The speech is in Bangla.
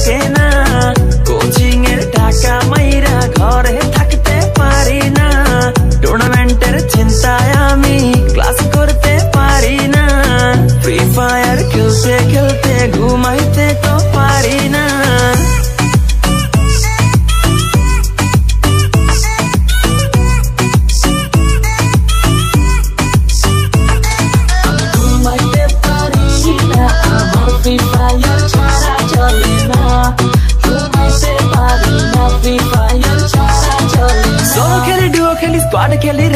থাকে না, কোচিং এর টাকা মাইরা ঘরে থাকতে পারি না, টুর্নামেন্টের চিন্তায় আমি ক্লাস করতে পারি না, ফ্রি ফায়ার খেলতে খেলতে ঘুমাইতে তো পারি না। স্কোয়াড খেলি